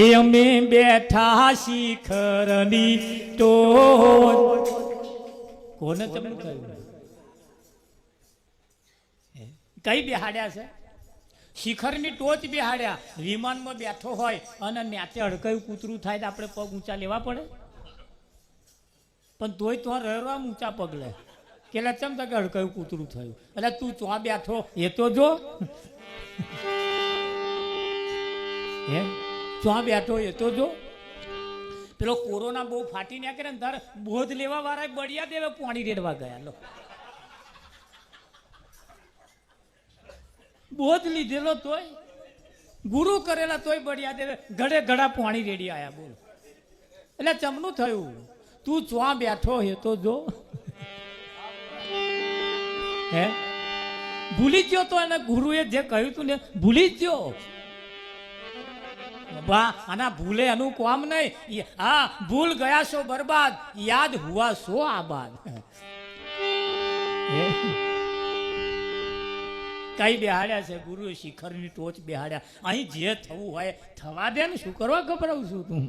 એ અમે બેઠા શિખરની ટોચ. કોને તમને કહ્યું? કઈ બેહાડ્યા છે? શિખરની ટોચ બેહાડ્યા. વિમાનમાં બેઠો હોય અને ન્યાતે હડકાયું કૂતરું થાય તો આપણે પગ ઊંચા લેવા પડે? પણ તોય તો રહેવા ઊંચા પગ લે. કેલા ચમ તક હડકાયું કૂતરું થયું. એટલે તું ચો બેઠો એ તો જો, હે ચો બેઠો એ તો જો. પેલો કોરોના બહુ ફાટી નાખે ને તારે બોધ લેવા વાળા બળિયા દેવે પાણી રેડવા ગયા. લો બોધ લીધેલો તોય, ગુરુ કરેલા તોય બળિયા દેવે ઘડે ઘડા પાણી રેડી આયા. બોલ એટલે ચમનું થયું. તું ચો બેઠો એ તો જો, હે ભૂલી ગયો તો એને ગુરુએ જે કહ્યું તું ને ભૂલી જ ગયો. આના ભૂલે એનું કામ નહીં. હા, ભૂલ ગયા સો બરબાદ, યાદ હુઆ સો આબાદ. કઈ બેહાડ્યા છે ગુરુએ? શિખરની ટોચ બેહાડ્યા. અહીં જે થવું હોય થવા દે ને, શું કરવા ગભરાવું છું તું?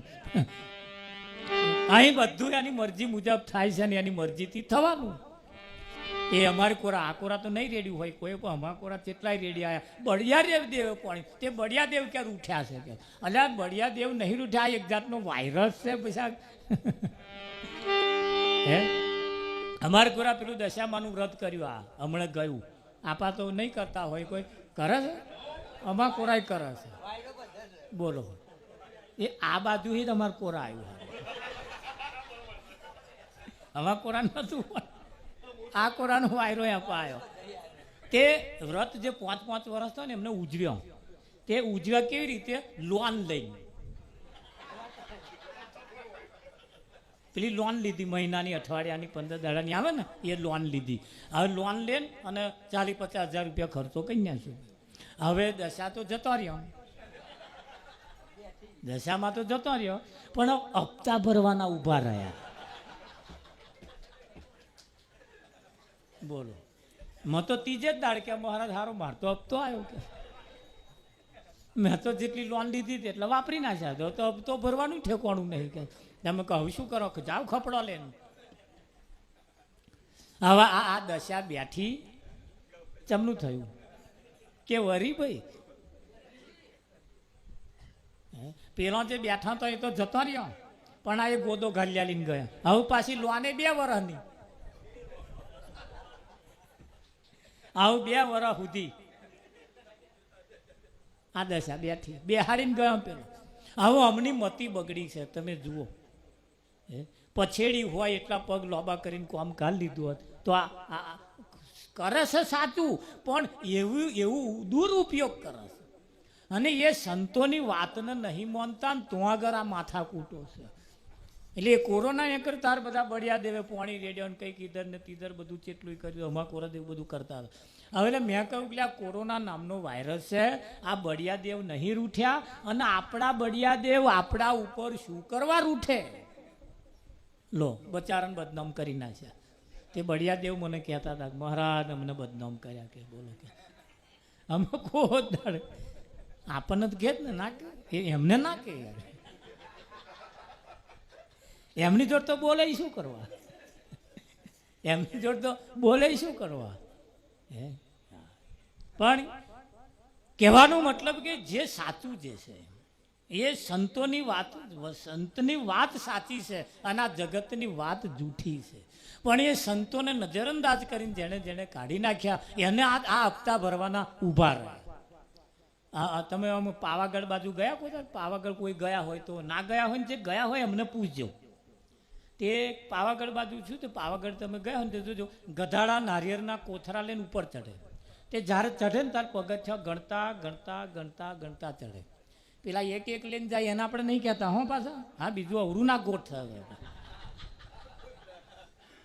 અહીં બધું એની મરજી મુજબ થાય છે ને એની મરજીથી થવાનું. એ અમારી કોરા આ કોરા તો નહીં રેડ્યું હોય કોઈ, પણ અમારા કોરા કેટલાય રેડી આવ્યા. બળિયા દેવ પાણી તે બળિયા દેવ ક્યાં રૂઠ્યા છે કે? અલ્યા બળિયા દેવ નહીં રૂઠ્યા, એક જાતનો વાયરસ છે. પછી હે અમારે કોરા પેલું દશામાનું વ્રત કર્યું. આ હમણાં ગયું. આપા તો નહીં કરતા હોય, કોઈ કરે છે? અમાર કોરાય કરે છે. બોલો, એ આ બાજુ જ અમારે કોરા આવ્યું. અમાર કોરા નતું, આ કોરાનો વાયરો આપવા આવ્યો. તે વ્રત જે 5-5 વર્ષ થયો ને એમને ઉજવ્યો. તે ઉજવ્યા કેવી રીતે? લોન લઈને. પેલી લોન લીધી મહિનાની, અઠવાડિયાની, 15 દાડાની આવે ને એ લોન લીધી. હવે લોન લઈને અને 40-50 હજાર રૂપિયા ખર્ચો કરી નાખ્યો. હવે દશા તો જતો રહ્યો, દશામાં તો જતો રહ્યો, પણ હપ્તા ભરવાના ઊભા રહ્યા. બોલો, મેં તો ત્રીજે જ દાડ કે મહારાજ હારો મારતો હપ્તો આવ્યો કે મેં તો જેટલી લોન લીધી હતી એટલે વાપરી નાખ્યા. તો હપ્તો ભરવાનું ઠેકવાનું નહીં કે તમે કહું શું કરો? જાઓ ખપડો લઈને. હવે આ દશા બેઠી ચમનું થયું કે વરી ભાઈ પેલો જે બેઠા તો એ તો જતો રહ્યો, પણ આ એ ગોદો ઘાલિયા લઈને ગયા. હવે પાછી લોને 2 વર્ષની. આવું 2 વર્ષ સુધી આ દશા બેઠી બેહાડીને ગયો પેલો. હવે અમની મતી બગડી છે. તમે જુઓ, પછેડી હોય એટલા પગ લોબા કરીને કામ કાઢ લીધું હોત તો આ કરે છે સાચું, પણ એવું દુરુપયોગ કરે છે. અને એ સંતોની વાતને નહીં માનતા ને તો આગળ આ માથા કૂટો છે. એટલે એ કોરોના એ કરતા બધા બળિયા દેવે પાણી રેડ્યો ને કંઈક ઈધર ને તીધર બધું ચેટલું કર્યું. અમારા કોરા દેવ બધું કરતા હતા. હવે એટલે મેં કહ્યું કે આ કોરોના નામનો વાયરસ છે. આ બળિયા દેવ નહીં રૂઠ્યા અને આપણા બળિયા દેવ આપણા ઉપર શું કરવા રૂઠે? લો બચારાને બદનામ કરી નાખ્યા. તે બળિયા દેવ મને કહેતા હતા મહારાજ અમને બદનામ કર્યા કે. બોલો કે અમે કોઈ દાડે આપણને તો કે જ ને ના કે, એમને ના કે. એમની જોડ તો બોલે શું કરવા? એમની જોડ તો બોલે શું કરવા? હે પણ કહેવાનો મતલબ કે જે સાચું જે છે એ સંતોની વાત, સંતની વાત સાચી છે અને આ જગતની વાત જૂઠી છે. પણ એ સંતોને નજરઅંદાજ કરીને જેણે જેણે કાઢી નાખ્યા એને આ હપ્તા ભરવાના ઊભા રહ્યા. તમે આમ પાવાગઢ બાજુ ગયા કોઈ? પાવાગઢ કોઈ ગયા હોય તો, ના ગયા હોય ને જે ગયા હોય એમને પૂછજો. તે પાવાગઢ બાજુ છું તો પાવાગઢ તમે ગયા હોય ને તો જોજો ગધાડા નારિયેળના કોથરા લઈને ઉપર ચઢે. તે જ્યારે ચઢે ને ત્યારે પગથિયા ગણતા ગણતા ગણતા ગણતા ચઢે. પેલા એક એક લઈને જાય એને આપણે નહીં કહેતા હો પાછા. હા, બીજું અવરું ના ગોઠ થાય.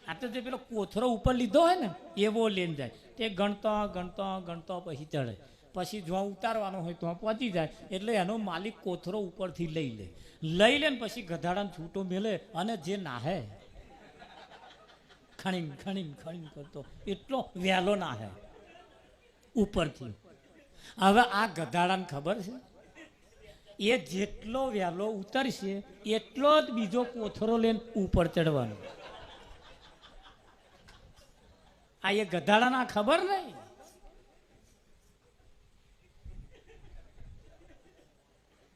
આ તો જે પેલો કોથરો ઉપર લીધો હોય ને એવો લઈને જાય. તે ગણતા ગણતા ગણતા પછી ચડે. પછી જો ઉતારવાનો હોય તો પહોંચી જાય. એટલે એનો માલિક કોથરો ઉપરથી લઈ લે ને પછી ગધાડાને છૂટો મેલે અને જે નાહે ખણીમ ખણીમ ખણીમ કરતો એટલો વહેલો નાહે ઉપરથી. હવે આ ગધાડાને ખબર છે એ જેટલો વહેલો ઉતરશે એટલો જ બીજો કોથરો લઈને ઉપર ચડવાનો. આ એ ગધાડાના ખબર નહીં.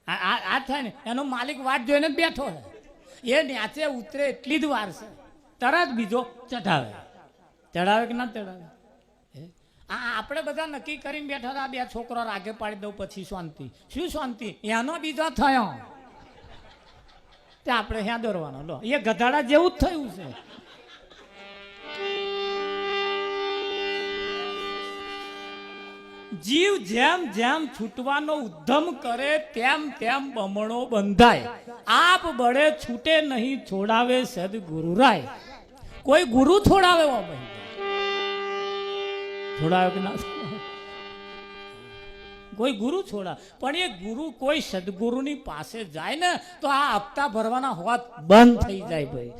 આ થાય ને એનો માલિક વાટ જોઈને જ બેઠો છે. એ ન્યાચે ઉતરે એટલી જ વાર છે, તરત બીજો ચઢાવે. ચઢાવે કે ના ચઢાવે? આપણે બધા નક્કી કરીને બેઠા હતા, બે છોકરા આગે પાડી દઉં પછી શાંતિ. શું શાંતિ? એનો બીજો થયો તે આપણે ત્યાં દોરવાનો. લો, એ ગધાડા જેવું જ થયું છે. જીવ જેમ જેમ છૂટવાનો ઉદ્ધમ કરે તેમ તેમ બમણો બંધાય. આપ બળે છૂટે નહીં છોડાવે સદગુરુ રાય. કોઈ ગુરુ છોડાવે ભાઈ? છોડાવે કે ના? કોઈ ગુરુ છોડા, પણ એ ગુરુ કોઈ સદગુરુની પાસે જાય ને તો આ હપ્તા ભરવાના હોત બંધ થઈ જાય ભાઈ.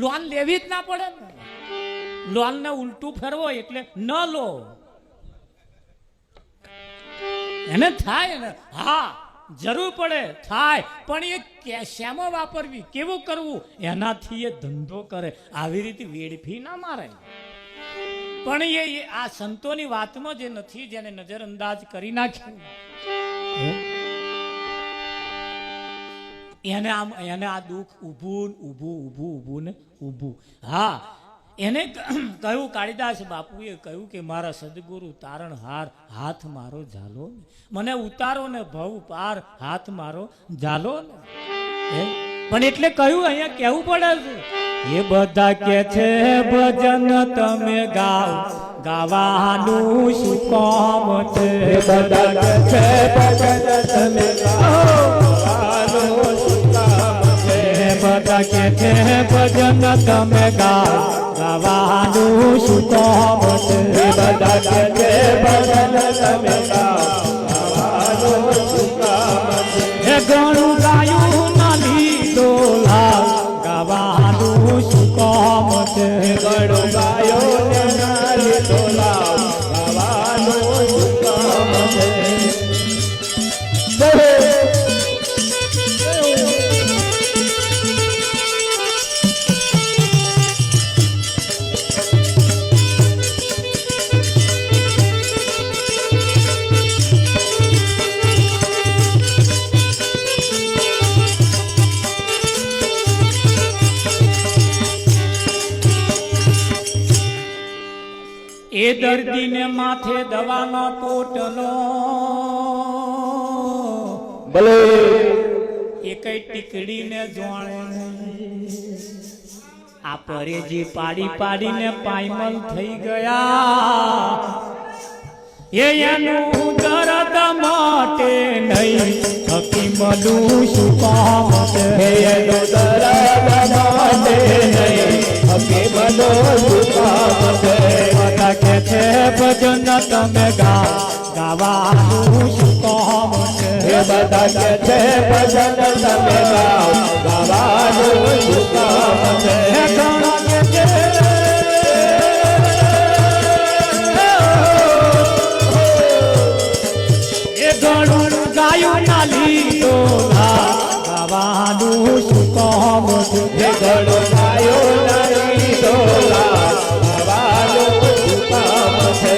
લોન લેવી જ ના પડે ને. લોન ને ઉલટું ફેરવો એટલે ન લો. એને થાય ને, હા જરૂર પડે થાય, પણ એ શેમાં વાપરવી, કેવું કરવું, એનાથી એ ધંધો કરે. આવી રીતે વેડફી ના મારે. પણ એ આ સંતોની વાતમાં જે નથી, જેને નજરઅંદાજ કરી નાખ્યું, એને આ દુઃખ ઊભું ઊભું ઊભું ઊભું ને ઊભું. હા, એને કહ્યું, કાળીદાસ બાપુએ કહ્યું કે મારા સદગુરુ તારણહાર હાથ મારો ઝાલો, મને ઉતારો ને ભવ પાર હાથ મારો ઝાલો ને. પણ એટલે કહ્યું, અહીંયા કેવું પડે છે, એ બધા કે છે ભજન તમે ગાઓ, ગાવાનું શું કામ છે? બધા કે છે ભજન તમે ગાઓ, ગાવાનું શું કામ છે? બધા કે છે ભજન તમે ગાઓ, ગાવાનું શું કામ છે? બધા કે છે ભજન તમે ગાઓ, ગાવાનું શું કામ છે? એ ઘણું ગાયું ના લીધો લાવ, ગાવાનું શું કામ છે? ઘણું ગાયો ના લીધો લાવ, ગાવાનું શું કામ છે? એ દર્દીને માથે દવાનો પોટલો, ભલે એ કઈ ટીકડીને જોણે, આ પરેજી પાડી પાડીને પાયમલ થઈ ગયા. એનું દર્દ માટે નહીં હકીમનું શું કામ છે? એનું દર્દ માટે નહીં હકીમનું શું કામ છે? બધા કે છે ભજન તમે ગાઓ, ગાવાનું શું કામ છે? બધા કે છે ભજન તમે ગાઓ, ગાવાનું શું કામ છે? ઘણા કે છે એ ઘણું ગાયું ના લીધો ગાવાનું શું કામ છે? ઘણો ગાયો નહીં તો ગાવાનું શું કામ છે?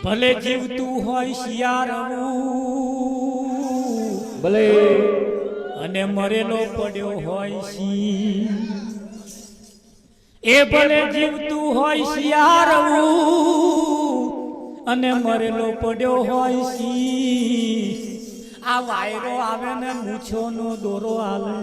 ભલે જીવતું હોય શિયાળવું, ભલે અને મરેલો પડ્યો હોય સિંહ. એ ભલે જીવતું હોય શિયાળવું, અને મરેલો પડ્યો હોય સિંહ. આ વાયરો આવે ને મૂછોનો દોરો આવે,